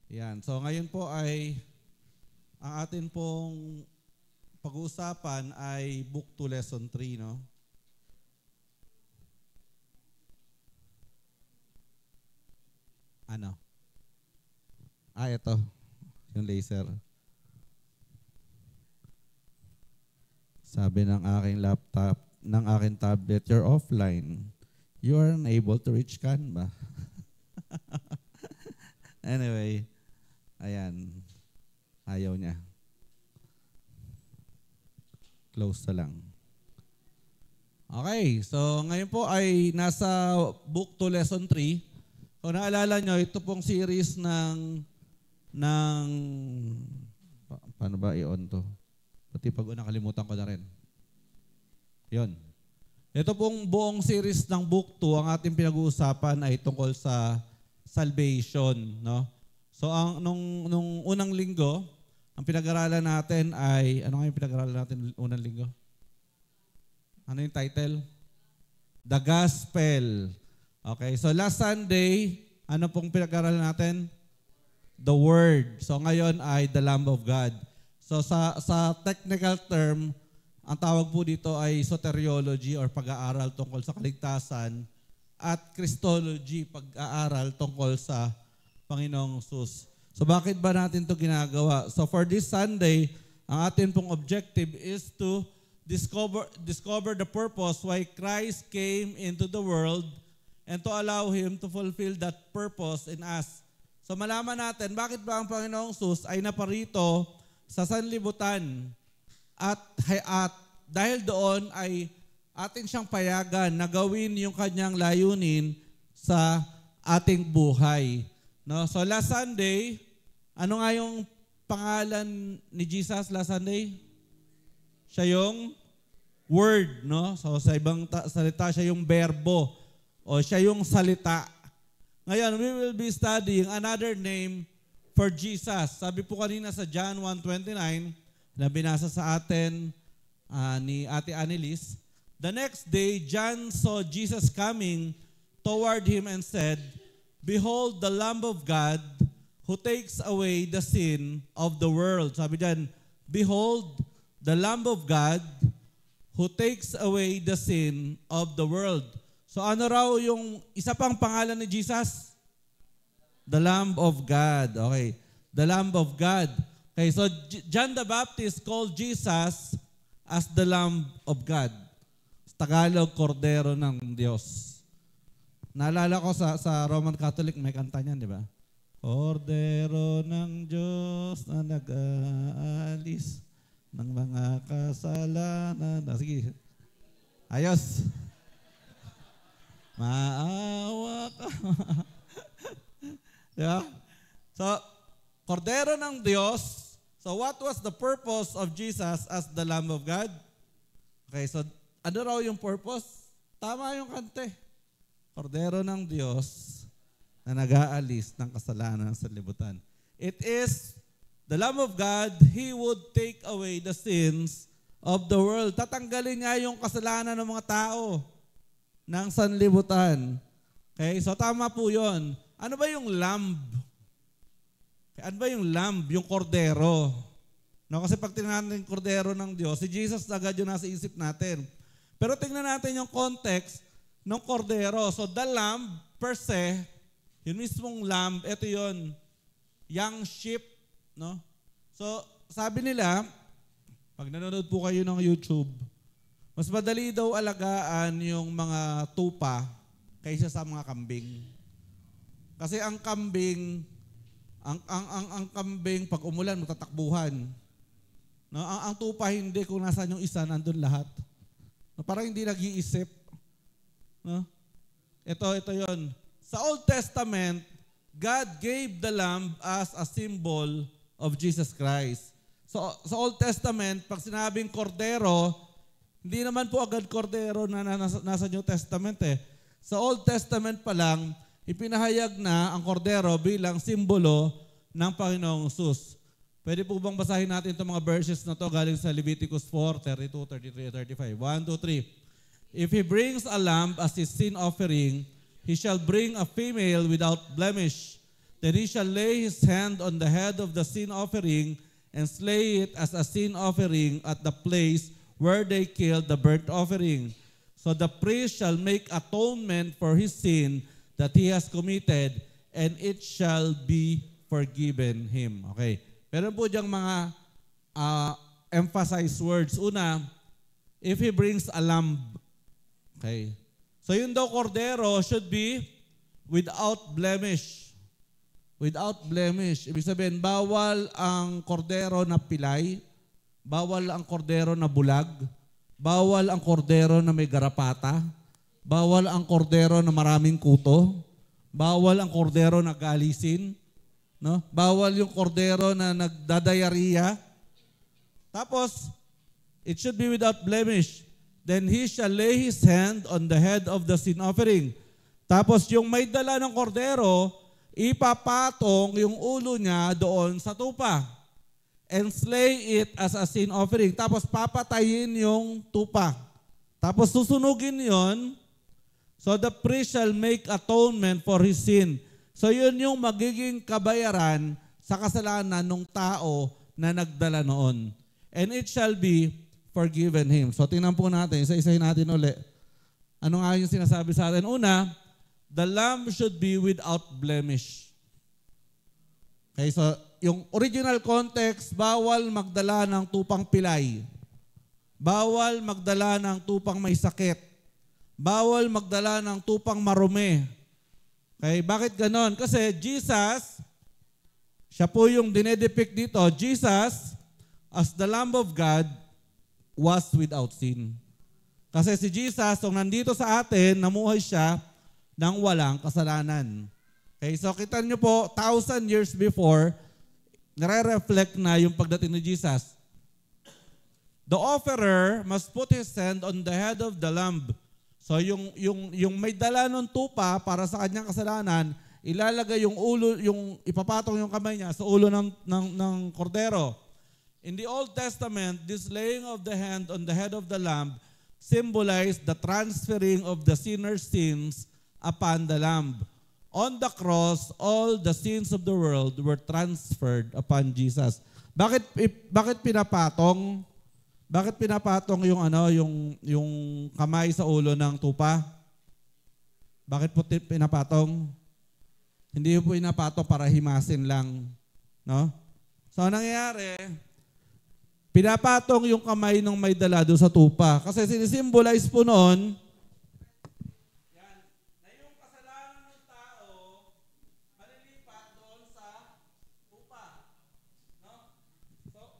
Yan. So ngayon po ay ang atin pong pag-uusapan ay Book 2 Lesson 3, no? Ano? Ito. Yung laser. Sabi ng aking laptop, ng aking tablet, you're offline. You are unable to reach Canva. Anyway, ayan. Ayaw niya. Close na lang. Okay, so ngayon po ay nasa Book 2 Lesson 3. Kung naalala nyo, ito pong series ng paano ba i-on to? Pati pag nakalimutan ko na rin. Yon. Ito pong buong series ng Book 2, ang ating pinag-uusapan ay tungkol sa salvation, no? So nung unang linggo, ang pinag-aralan natin ay ano nga yung pinag-aralan natin unang linggo? Ano yung title? The Gospel. Okay, so last Sunday, ano pong pinag-aralan natin? The Word. So ngayon ay the Lamb of God. So sa technical term, ang tawag po dito ay soteriology or pag-aaral tungkol sa kaligtasan at Christology, pag-aaral tungkol sa Panginoong Hesus. So bakit ba natin ito ginagawa? So for this Sunday, ang atin pong objective is to discover the purpose why Christ came into the world and to allow Him to fulfill that purpose in us. So malaman natin, bakit ba ang Panginoong Hesus ay naparito sa sanlibutan at dahil doon ay atin siyang payagan na gawin yung kanyang layunin sa ating buhay. No? So last Sunday, ano nga yung pangalan ni Jesus last Sunday? Siya yung Word, no? So sa ibang salita, siya yung berbo o siya yung salita. Ngayon, we will be studying another name for Jesus. Sabi po kanina sa John 1:29 na binasa sa atin ni Ate Annelies, the next day, John saw Jesus coming toward him and said, "Behold the Lamb of God who takes away the sin of the world." Sabi diyan, "Behold the Lamb of God who takes away the sin of the world." So ano raw yung isa pang pangalan ni Jesus? The Lamb of God. Okay. The Lamb of God. Okay, so John the Baptist called Jesus as the Lamb of God. Tagalog, Kordero ng Diyos. Naalala ko sa Roman Catholic, may kanta niyan, di ba? Kordero ng Diyos na nag-aalis ng mga kasalanan. Sige. Ayos. Maawa ka. Yeah. So, Kordero ng Diyos. So, what was the purpose of Jesus as the Lamb of God? Okay, so, ano raw yung purpose? Tama yung kante. Kordero ng Diyos na nag-aalis ng kasalanan sa libutan. It is the Lamb of God, He would take away the sins of the world. Tatanggalin niya yung kasalanan ng mga tao ng sanlibutan. Okay, so tama po yun. Ano ba yung lamb? Ano ba yung lamb? Yung kordero. No, kasi pag tingnan natin yung kordero ng Diyos, si Jesus agad yung nasa isip natin. Pero tingnan natin yung context ng kordero. So the lamb per se, yun mismong lamb, ito yun, young sheep. No? So, sabi nila, pag nanonood po kayo ng YouTube, mas madali daw alagaan yung mga tupa kaysa sa mga kambing. Kasi ang kambing, ang kambing pag umulan, matatakbuhan. No? Ang tupa hindi, kung nasaan yung isa, nandun lahat. No? Parang hindi nag-iisip. No? Ito yon. Sa Old Testament, God gave the lamb as a symbol of Jesus Christ. So, sa Old Testament, pag sinabing kordero, hindi naman po agad kordero na nasa New Testament eh. Sa Old Testament pa lang, ipinahayag na ang kordero bilang simbolo ng Panginoong Hesus. Pwede po bang basahin natin itong mga verses na to galing sa Leviticus 4, 32, 33, 35. 1, 2, 3. If he brings a lamb as his sin offering, he shall bring a female without blemish. Then he shall lay his hand on the head of the sin offering and slay it as a sin offering at the place where they killed the burnt offering. So the priest shall make atonement for his sin that he has committed, and it shall be forgiven him. Okay. Meron po diyang mga emphasized words. Una, if he brings a lamb. Okay. So yun daw kordero should be without blemish. Without blemish. Ibig sabihin, bawal ang kordero na pilay, bawal ang kordero na bulag, bawal ang kordero na may garapata, bawal ang kordero na maraming kuto, bawal ang kordero na galisin, no? Bawal yung kordero na nagdadayariya. Tapos, it should be without blemish. Then he shall lay his hand on the head of the sin offering. Tapos yung may dala ng kordero, ipapatong yung ulo niya doon sa tupa and slay it as a sin offering. Tapos papatayin yung tupa. Tapos susunugin yon. So the priest shall make atonement for his sin. So yun yung magiging kabayaran sa kasalanan ng tao na nagdala noon. And it shall be forgiven him. So tingnan po natin, isa-isahin natin uli. Ano nga yung sinasabi sa atin? Una, the lamb should be without blemish. Okay, so yung original context, bawal magdala ng tupang pilay. Bawal magdala ng tupang may sakit. Bawal magdala ng tupang marumi. Okay, bakit ganon? Kasi Jesus, siya po yung dinedepict dito, Jesus, as the Lamb of God, was without sin. Kasi si Jesus, kung nandito sa atin, namuhay siya nang walang kasalanan. Okay, so kita nyo po, 1,000 years before, nare-reflect na yung pagdating ni Jesus. The offerer must put his hand on the head of the lamb. So yung may dala ng tupa para sa kanyang kasalanan, ilalagay yung ulo, yung ipapatong yung kamay niya sa ulo ng kordero. In the Old Testament, this laying of the hand on the head of the lamb symbolized the transferring of the sinner's sins upon the lamb. On the cross, all the sins of the world were transferred upon Jesus. Bakit pinapatong? Bakit pinapatong yung kamay sa ulo ng tupa? Bakit po pinapatong? Hindi po pinapatong para himasin lang, no? So anong nangyayari? Pinapatong yung kamay ng may dala doon sa tupa kasi sinisimbolize po noon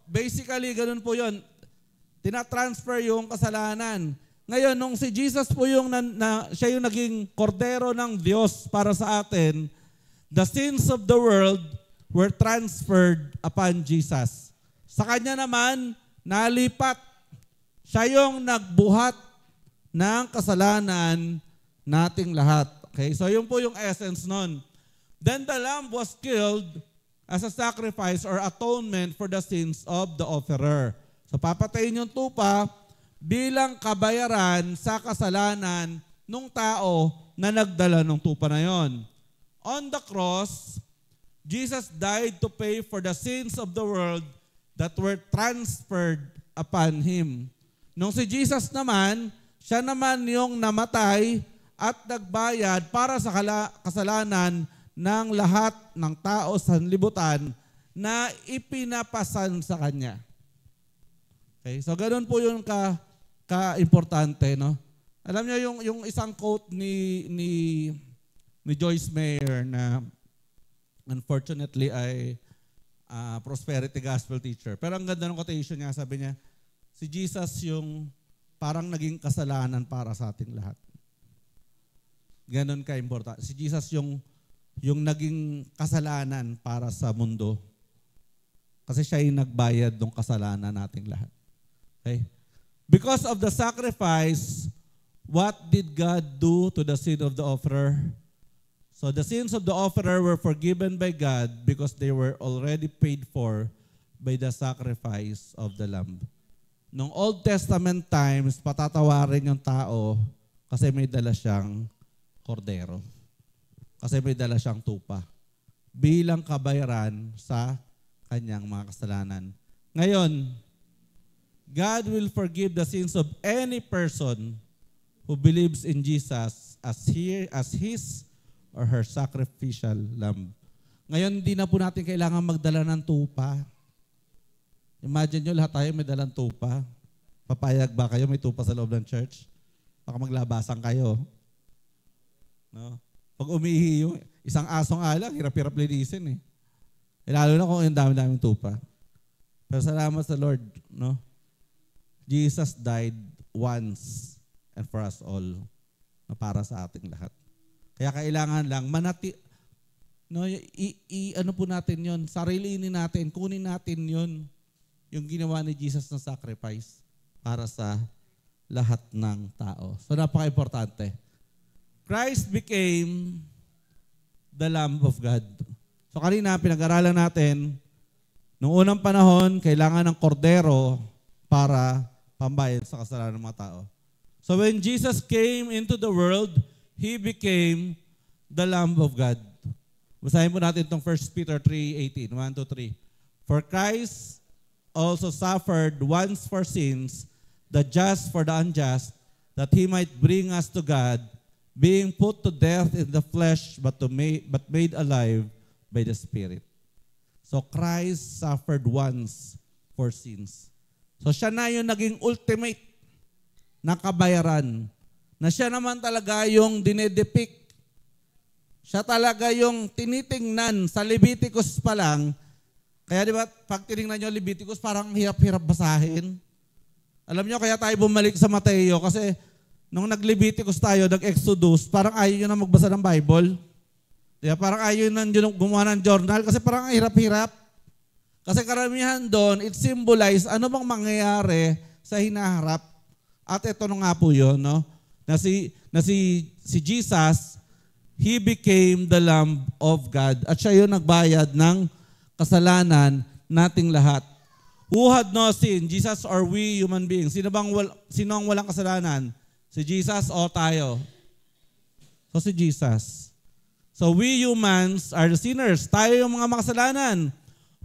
basically, ganun po yun. Tinatransfer yung kasalanan. Ngayon, nung si Jesus po yung siya yung naging kordero ng Diyos para sa atin, the sins of the world were transferred upon Jesus. Sa Kanya naman, nalipat. Siya yung nagbuhat ng kasalanan nating lahat. Okay? So, yun po yung essence nun. Then the lamb was killed as a sacrifice or atonement for the sins of the offerer. So papatayin yung tupa bilang kabayaran sa kasalanan ng tao na nagdala ng tupa na yon. On the cross, Jesus died to pay for the sins of the world that were transferred upon Him. Nung si Jesus naman, siya naman yung namatay at nagbayad para sa kasalanan ng lahat ng tao sa sanlibutan na ipinapasan sa Kanya. Okay, so ganoon po yung ka-importante, no? Alam niyo yung isang quote ni Joyce Meyer na unfortunately ay prosperity gospel teacher. Pero ang ganda ng quotation niya, sabi niya, si Jesus yung parang naging kasalanan para sa ating lahat. Ganon ka-importante. Si Jesus yung naging kasalanan para sa mundo. Kasi siya yung nagbayad ng kasalanan nating lahat. Okay? Because of the sacrifice, what did God do to the sin of the offerer? So the sins of the offerer were forgiven by God because they were already paid for by the sacrifice of the lamb. Nung Old Testament times, patatawarin yung tao kasi may dala siyang kordero. Kasi may dala siyang tupa. bilang kabayaran sa kanyang mga kasalanan. Ngayon, God will forgive the sins of any person who believes in Jesus as his or her sacrificial lamb. Ngayon, hindi na po natin kailangan magdala ng tupa. Imagine nyo, lahat tayo may dalang tupa. Papayag ba kayo may tupa sa loob ng church? Baka maglabasan kayo. No? Pag umihi yung isang asong alang, hirap-hirap linisin eh. Lalo na kung yung dami-daming tupa. Pero salamat sa Lord, no? Jesus died once and for us all, na para sa ating lahat. Kaya kailangan lang ano po natin yon, sarilinin natin, kunin natin yon, yung ginawa ni Jesus na sacrifice para sa lahat ng tao. So napaka-importante. Christ became the Lamb of God. So kanina pinag-aralan natin, noong unang panahon, kailangan ng kordero para pambayad sa kasalanan ng mga tao. So when Jesus came into the world, He became the Lamb of God. Basahin po natin itong 1 Peter 3:18. 1, 2, 3. For Christ also suffered once for sins, the just for the unjust, that He might bring us to God, being put to death in the flesh, but made alive by the Spirit. So Christ suffered once for sins. So siya na yung naging ultimate na kabayaran. Na siya naman talaga yung dinedepict. Siya talaga yung tinitingnan sa Leviticus pa lang. Kaya di ba, pag tinignan nyo Leviticus, parang hirap-hirap basahin. Alam nyo, kaya tayo bumalik sa Mateo kasi nung nag-Leviticus tayo, nag-Exodus, parang ayaw nyo na magbasa ng Bible. Diba? Parang ayaw nyo gumawa ng journal kasi parang hirap-hirap. Kasi karamihan doon, it symbolize ano bang mangyayari sa hinaharap. At ito na nga po yun, no? Na si Jesus, He became the Lamb of God. At siya yun nagbayad ng kasalanan nating lahat. Who had no sin? Jesus or we human beings? Sino ang walang kasalanan? Si Jesus o tayo? So si Jesus. So we humans are the sinners. Tayo yung mga makasalanan.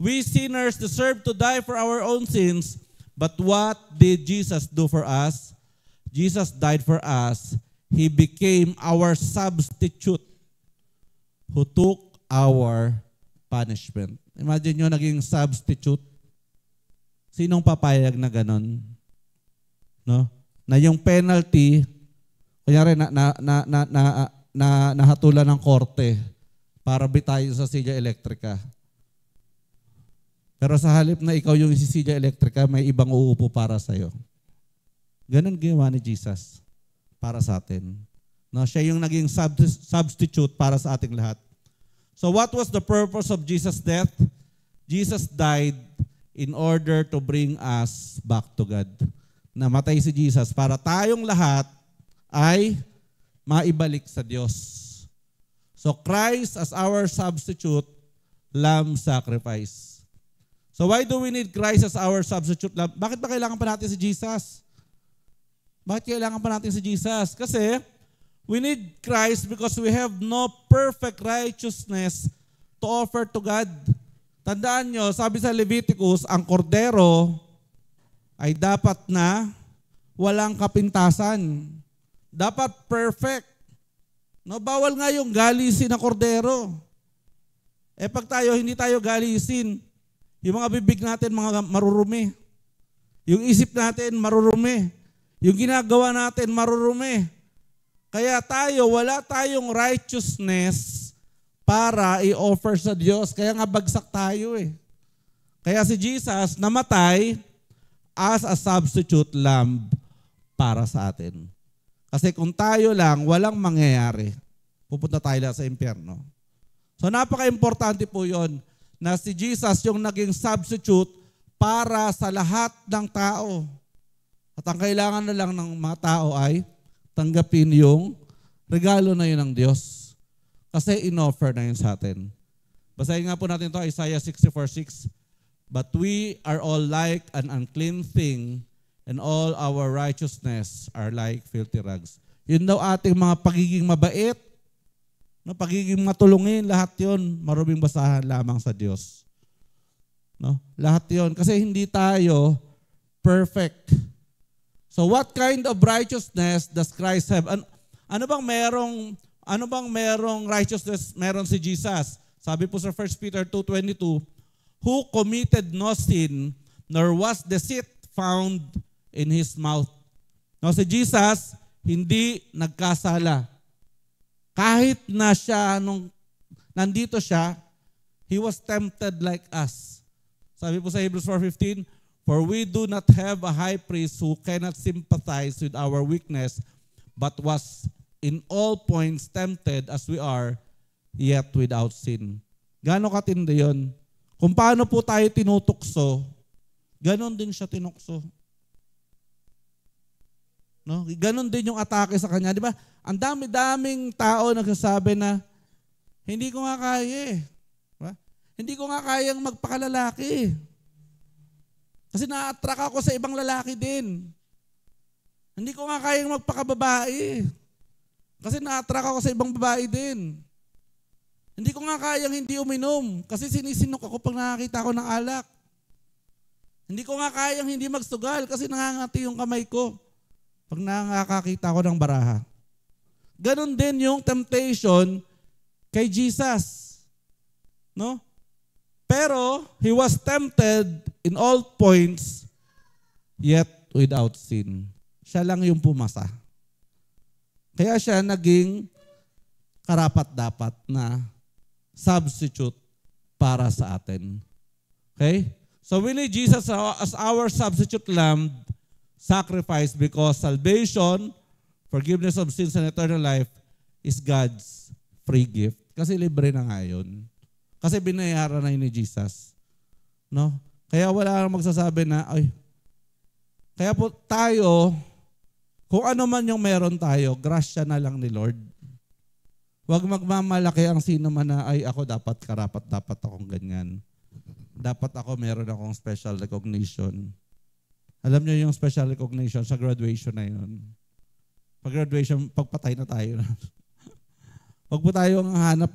We sinners deserve to die for our own sins. But what did Jesus do for us? Jesus died for us. He became our substitute who took our punishment. Imagine nyo, naging substitute. Sinong papayag na ganon? No? Na yung penalty, kunyari nahatulan ng korte para bitayin sa silya elektrika. Pero sa halip na ikaw yung isisilya elektrika, may ibang uupo para sa'yo. Ganon ginawa ni Jesus para sa atin. No, siya yung naging substitute para sa ating lahat. So what was the purpose of Jesus' death? Jesus died in order to bring us back to God. Namatay si Jesus para tayong lahat ay maibalik sa Diyos. So Christ as our substitute, lamb sacrifice. So why do we need Christ as our substitute lamb? Bakit ba kailangan pa natin si Jesus? Bakit kailangan pa natin si Jesus? Kasi we need Christ because we have no perfect righteousness to offer to God. Tandaan nyo, sabi sa Leviticus, ang kordero ay dapat na walang kapintasan. Dapat perfect. No, bawal nga yung galisin na kordero. Pag tayo, hindi tayo galisin, yung mga bibig natin, mga marurumi. Yung isip natin, marurumi. Yung ginagawa natin, marurumi. Kaya wala tayong righteousness para i-offer sa Diyos. Kaya nga bagsak tayo eh. Kaya si Jesus namatay as a substitute lamb para sa atin. Kasi kung tayo lang, walang mangyayari. Pupunta tayo lang sa impyerno. So napaka-importante po yon na si Jesus yung naging substitute para sa lahat ng tao. At ang kailangan na lang ng mga tao ay tanggapin yung regalo na yun ng Diyos. Kasi in-offer na yun sa atin. Basahin nga po natin ito, Isaiah 64:6. But we are all like an unclean thing, and all our righteousness are like filthy rags. Yun daw ating mga pagiging mabait, No, pagiging matulungin, lahat yon maruming basahan lamang sa Diyos. No? Lahat yon kasi hindi tayo perfect. So what kind of righteousness does Christ have? Ano bang merong righteousness meron si Jesus? Sabi po sa 1 Peter 2:22, who committed no sin, nor was deceit found in his mouth. No, si Jesus hindi nagkasala. Kahit na siya, nung nandito siya, he was tempted like us. Sabi po sa Hebrews 4:15, for we do not have a high priest who cannot sympathize with our weakness, but was in all points tempted as we are, yet without sin. Gaano katindi yun? Kung paano po tayo tinutukso, ganon din siya tinukso. No? Ganon din yung atake sa kanya. Di ba? Ang dami-daming tao nagsasabi na, hindi ko nga kaya eh. Diba? Hindi ko nga kayang magpakalalaki. Kasi na-attract ako sa ibang lalaki din. Hindi ko nga kayang magpakababae. Kasi na-attract ako sa ibang babae din. Hindi ko nga kayang hindi uminom. Kasi sinisinok ako pag nakakita ko ng alak. Hindi ko nga kayang hindi magsugal kasi nangangati yung kamay ko pag nakakakita ko ng baraha. Ganon din yung temptation kay Jesus. No? Pero, he was tempted in all points, yet without sin. Siya lang yung pumasa. Kaya siya naging karapat-dapat na substitute para sa atin. Okay? So we need Jesus as our substitute lamb sacrifice because salvation, forgiveness of sins and eternal life is God's free gift. Kasi libre na nga yun. Kasi binayaran na yun ni Jesus. No? Kaya wala nang magsasabi na, ay, kaya po tayo, kung ano man yung meron tayo, grasya na lang ni Lord. Huwag magmamalaki ang sino man na, ay ako dapat dapat akong ganyan. Dapat ako meron akong special recognition. Alam niyo yung special recognition sa graduation na yun. Pag graduation, pagpatay na tayo. Huwag po tayong hanap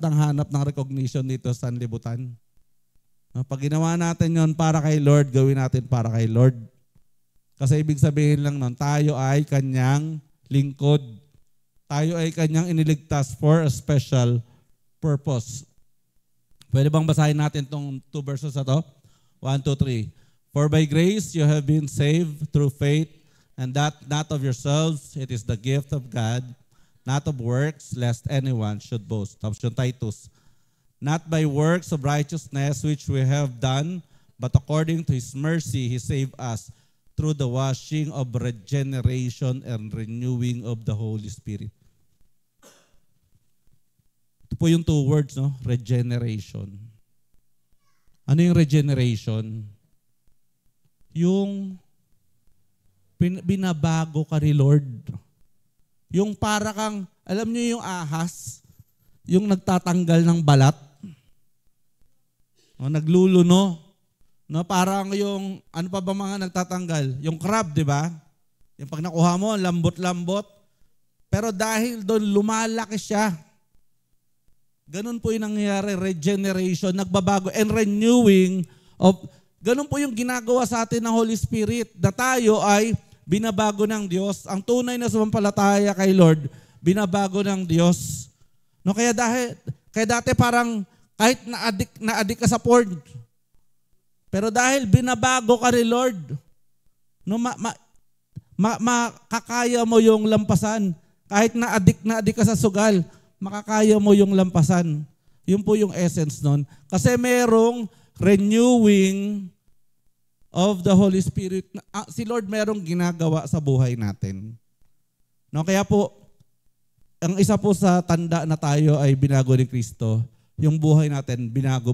ng recognition dito sa sanlibutan. Pag ginawa natin yon para kay Lord, gawin natin para kay Lord. Kasi ibig sabihin lang nun, tayo ay kanyang lingkod. Tayo ay kanyang iniligtas for a special purpose. Pwede bang basahin natin itong 2 verses na to? 1, 2, 3. For by grace you have been saved through faith, and that not of yourselves, it is the gift of God, not of works, lest anyone should boast. Tapos yung Titus. Not by works of righteousness which we have done, but according to His mercy, He saved us through the washing of regeneration and renewing of the Holy Spirit. Ito po yung 2 words, no? Regeneration. Ano yung regeneration? Yung binabago ka ni Lord. Yung para kang, alam niyo yung ahas, yung nagtatanggal ng balat, o, nagluluno, no, parang yung, ano pa ba mga nagtatanggal? Yung crab, di ba? Yung pag nakuha mo, lambot-lambot. Pero dahil doon, lumalaki siya. Ganun po yung nangyayari, regeneration, nagbabago, and renewing of, ganun po yung ginagawa sa atin ng Holy Spirit, na tayo ay binabago ng Diyos. Ang tunay na sumampalataya kay Lord, binabago ng Diyos. No, kaya dati parang kahit na-addict ka sa porn, pero dahil binabago ka ni Lord, no, makakaya mo yung lampasan. Kahit na-addict ka sa sugal, makakaya mo yung lampasan. Yun po yung essence nun. Kasi merong renewing of the Holy Spirit. Si Lord merong ginagawa sa buhay natin. No, kaya po, ang isa po sa tanda na tayo ay binago ni Kristo, yung buhay natin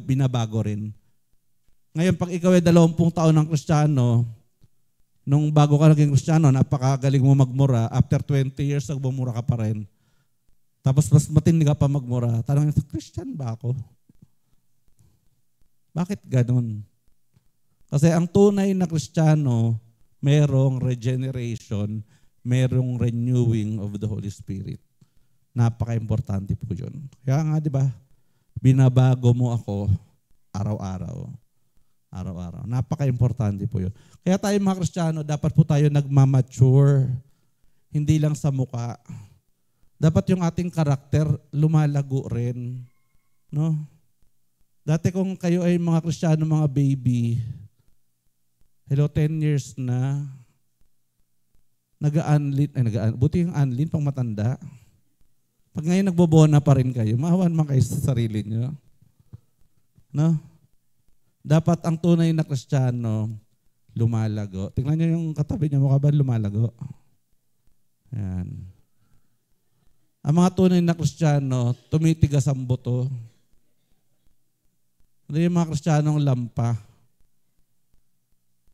binabago rin. Ngayon, pag ikaw ay 20 taon ng Kristiyano, nung bago ka naging Kristiyano, napakagaling mo magmura, after 20 years, nagbumura ka pa rin. Tapos mas matindi ka pa magmura. Tanong, Christian ba ako? Bakit ganun? Kasi ang tunay na Kristiyano, merong regeneration, merong renewing of the Holy Spirit. Napaka-importante po yun. Kaya nga, di ba, binabago mo ako araw-araw. Araw-araw. Napaka-importante po yun. Kaya tayo mga Kristiyano, dapat po tayo nagmamature. Hindi lang sa muka. Dapat yung ating karakter lumalago rin. No? Dati kung kayo ay mga Kristiyano, mga baby, 10 years na, buti yung unlin pang matanda. Pag ngayon nagbobona pa rin kayo, maawan man kayo sa sarili nyo. No? Dapat ang tunay na Kristiyano, lumalago. Tingnan nyo yung katabi nyo, mukha ba lumalago? Yan. Ang mga tunay na Kristiyano, tumitigas ang buto. Ano yung mga Kristiyanong lampa?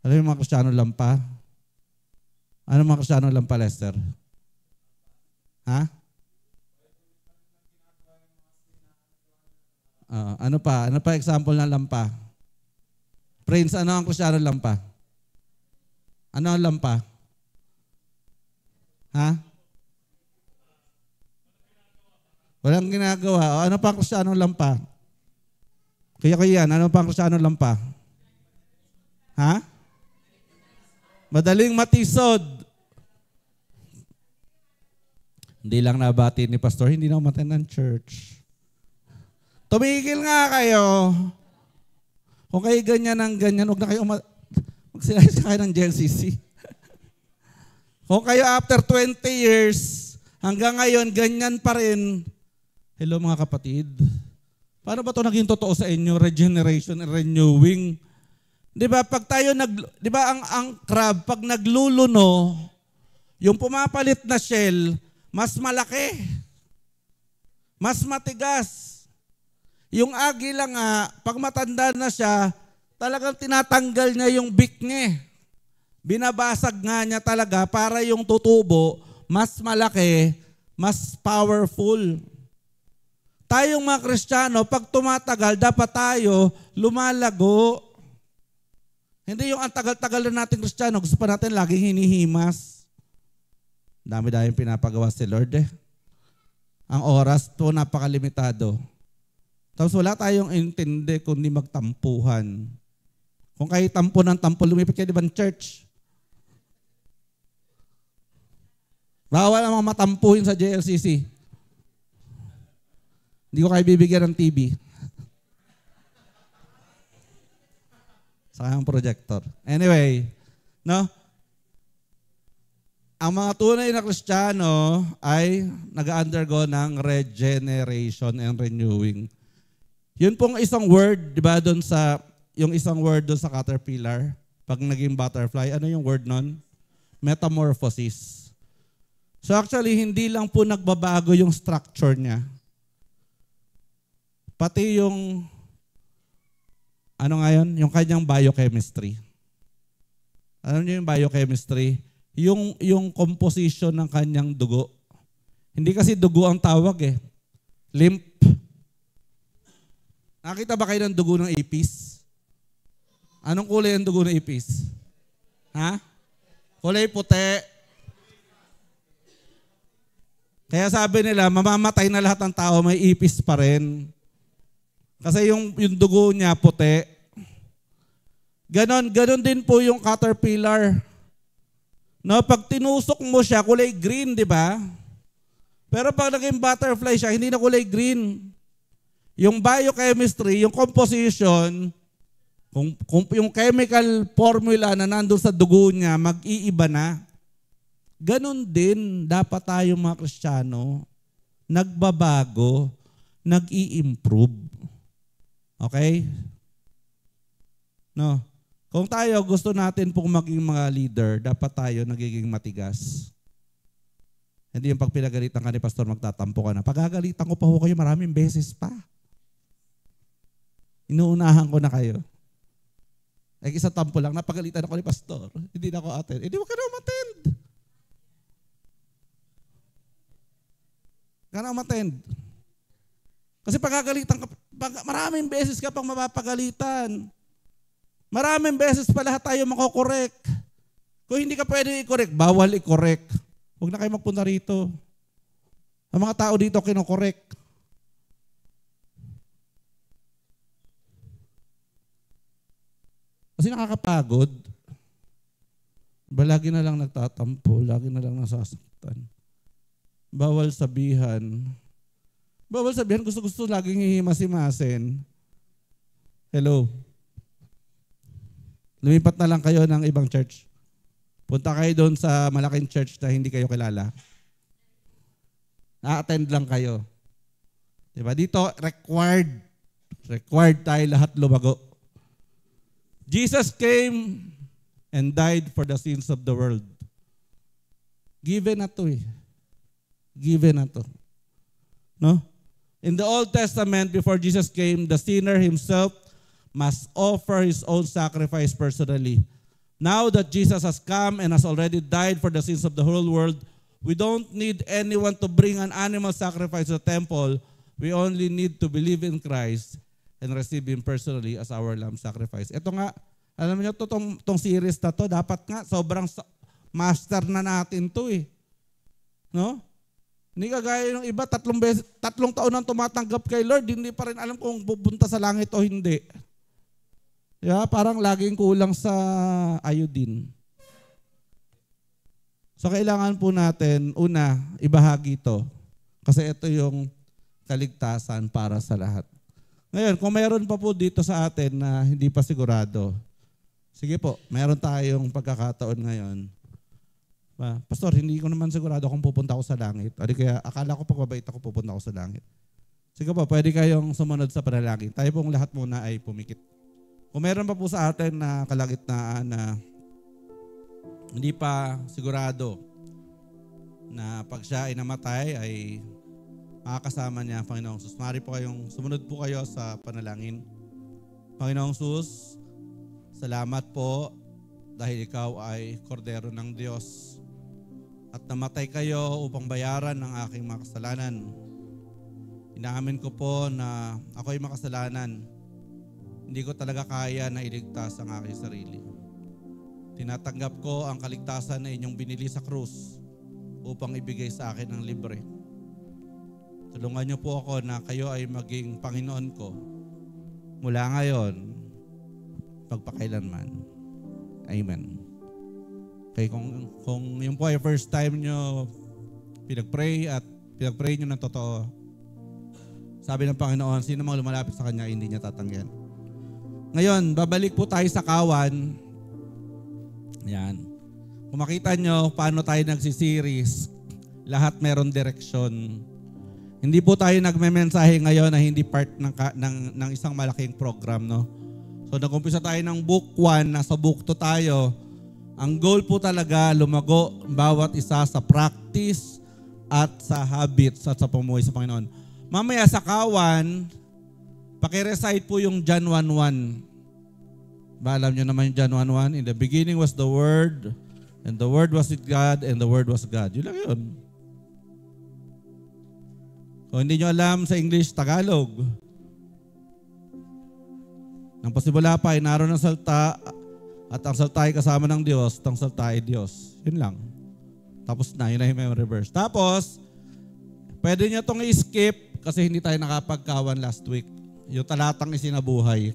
Ano yung mga Kristiyanong lampa? Ano mga Kristiyanong lampa, Lester? Ha? Ano pa? Ano pa example ng lampa? Prince, ano ang Kristiyanong lampa? Ano ang lampa? Ha? Walang ginagawa. O, ano pa ang Kristiyanong lampa? Kaya yan, ano pa ang Kristiyanong lampa? Ha? Madaling matisod. Hindi lang nabati ni Pastor, hindi na umaten ng church. Tumigil nga kayo. Kung kayo ganyan ng ganyan, huwag na kayo magsilayas kayo ng GLCC. Kung kayo after 20 years, hanggang ngayon, ganyan pa rin. Hello mga kapatid. Paano ba ito naging totoo sa inyo? Regeneration and renewing. Di ba, pag tayo di ba ang crab, pag nagluluno, yung pumapalit na shell, mas malaki. Mas matigas. Yung agila nga, pag matanda na siya, talagang tinatanggal niya yung beak niya. Binabasag nga niya talaga para yung tutubo, mas malaki, mas powerful. Tayong mga Kristiyano, pag tumatagal, dapat tayo lumalago. Hindi yung ang tagal-tagal na nating Kristiyano, gusto pa natin laging hinihimas. Dami-dami pinapagawa si Lord eh. Ang oras po napakalimitado. Tapos wala tayong intindi kundi magtampuhan. Kung kayo tampo ng tampo, lumipit kayo, di ba, church? Bawal ang mga matampuhin sa JLCC. Hindi ko kayo bibigyan ng TV. Saka ang projector. Anyway, no? Ang mga tunay na Kristiyano ay nag-undergo ng regeneration and renewing. Yun pong isang word, di ba, doon sa, yung isang word doon sa caterpillar, pag naging butterfly, ano yung word nun? Metamorphosis. So actually, hindi lang po nagbabago yung structure niya. Pati yung, ano nga yun? Yung kanyang biochemistry. Alam niyo yung biochemistry? Yung composition ng kanyang dugo. Hindi kasi dugo ang tawag eh. Lymph. Nakita ba kayo ng dugo ng ipis? Anong kulay ang dugo ng ipis? Ha? Kulay puti. Kaya sabi nila, mamamatay na lahat ng tao, may ipis pa rin. Kasi yung dugo niya puti. Ganon din po yung caterpillar. No, pag tinusok mo siya, kulay green, di ba? Pero pag naging butterfly siya, hindi na kulay green. Yung biochemistry, yung composition, kung yung chemical formula na nandun sa dugo niya, mag-iiba na. Ganon din, dapat tayo mga Kristiyano, nagbabago, nag-i-improve. Okay? No. Kung tayo gusto natin pong maging mga leader, dapat tayo nagiging matigas. Hindi yung pag pinagalitan ka ni Pastor, magtatampo ka na. Pagagalitan ko pa ho kayo maraming beses pa. Inuunahan ko na kayo. Isang tampo lang, napagalitan ako ni Pastor. Hindi na ako attend. Hindi mo ka na umattend. Ka na umattend. Kasi pagagalitan ka, maraming beses ka pang mapapagalitan. Maraming beses pa lahat tayo makokorek. Kung hindi ka pwede i-correct, bawal i-correct. Huwag na kayo magpunta rito. Ang mga tao dito kinokorek. Kasi nakakapagod. Lagi na lang nagtatampo, lagi na lang nasasaktan. Bawal sabihan. Bawal sabihan, gusto-gusto laging hihimas-himasin. Hello. Lumipat na lang kayo ng ibang church. Punta kayo doon sa malaking church na hindi kayo kilala. Na-attend lang kayo. Diba? Dito, required tayo lahat lumago. Jesus came and died for the sins of the world. Given na to eh. Given na to. No? In the Old Testament, before Jesus came, the sinner himself must offer his own sacrifice personally. Now that Jesus has come and has already died for the sins of the whole world, we don't need anyone to bring an animal sacrifice to the temple. We only need to believe in Christ and receive Him personally as our lamb sacrifice. Ito nga, alam niyo, itong series na to, dapat nga, sobrang master na natin to eh. No? Hindi kagaya ng iba, 3 taon nang tumatanggap kay Lord, hindi pa rin alam kung pupunta sa langit o hindi. Yeah, parang laging kulang sa iodine. So kailangan po natin, una, ibahagi ito. Kasi ito yung kaligtasan para sa lahat. Ngayon, kung mayroon pa po dito sa atin na hindi pa sigurado, sige po, mayroon tayong pagkakataon ngayon. Pastor, hindi ko naman sigurado kung pupunta ako sa langit. O di kaya, akala ko pagbabait ako pupunta ako sa langit. Sige po, pwede kayong sumunod sa panalangin. Tayo pong lahat muna ay pumikit. Kung meron pa po sa atin na kalagitnaan na hindi pa sigurado na pag siya ay namatay ay makakasama niya ang Panginoong Jesus. Maaari po kayong sumunod po kayo sa panalangin. Panginoong Jesus, salamat po dahil ikaw ay kordero ng Diyos at namatay kayo upang bayaran ang aking mga kasalanan. Inaamin ko po na ako ay makasalanan. Hindi ko talaga kaya na iligtas ang aking sarili. Tinatanggap ko ang kaligtasan na inyong binili sa krus upang ibigay sa akin ng libre. Tulungan niyo po ako na kayo ay maging Panginoon ko mula ngayon, pagpakailanman. Amen. Okay, kung yung po ay first time nyo pinag-pray at pinag-pray nyo ng totoo, sabi ng Panginoon, sino mang lumalapit sa Kanya, hindi niya tatanggihan. Ngayon, babalik po tayo sa kawan. Yan. Kung makita nyo paano tayo nagsiseries, lahat meron direksyon. Hindi po tayo nagme-mensahe ngayon na hindi part ng isang malaking program, no? So nag-umpisa tayo ng book 1, nasa book 2 tayo. Ang goal po talaga lumago bawat isa sa practice at sa habits at sa pumuhay sa Panginoon. Mamaya sa kawan, paki-recite po yung John 1:1. Ba, alam nyo naman yung John 1:1? In the beginning was the Word, and the Word was with God, and the Word was God. Yun lang yun. Kung hindi nyo alam sa English, Tagalog. Nang pasimula pa ay naroon ang salta, at ang salta ay kasama ng Diyos, at ang salta ay Diyos. Yun lang. Tapos na, yun na yung memory verse. Tapos, pwede nyo itong i-skip kasi hindi tayo nakapagkawan last week. Yung talatang isinabuhay.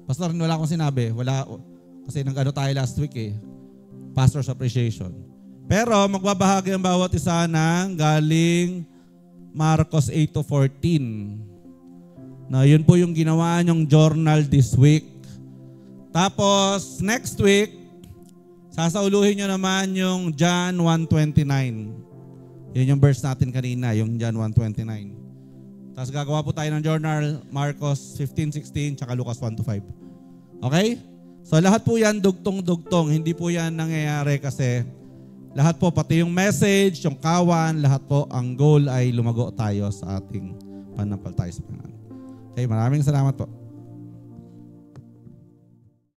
Pastor, wala akong sinabi. Wala, kasi nag-ano tayo last week eh. Pastor's Appreciation. Pero magbabahagi ang bawat isa ng galing Marcos 8-14. Na yun po yung ginawa niyong journal this week. Tapos, next week, sasauluhin nyo naman yung John 1:29. Yun yung verse natin kanina, yung John 1:29. Tapos gagawa po tayo ng journal, Marcos 15:16, tsaka Lucas 1-5. Okay? So lahat po yan dugtong-dugtong. Hindi po yan nangyayari kasi lahat po, pati yung message, yung kawan, lahat po, ang goal ay lumago tayo sa ating panampalataya sa Panginoon. Okay, maraming salamat po.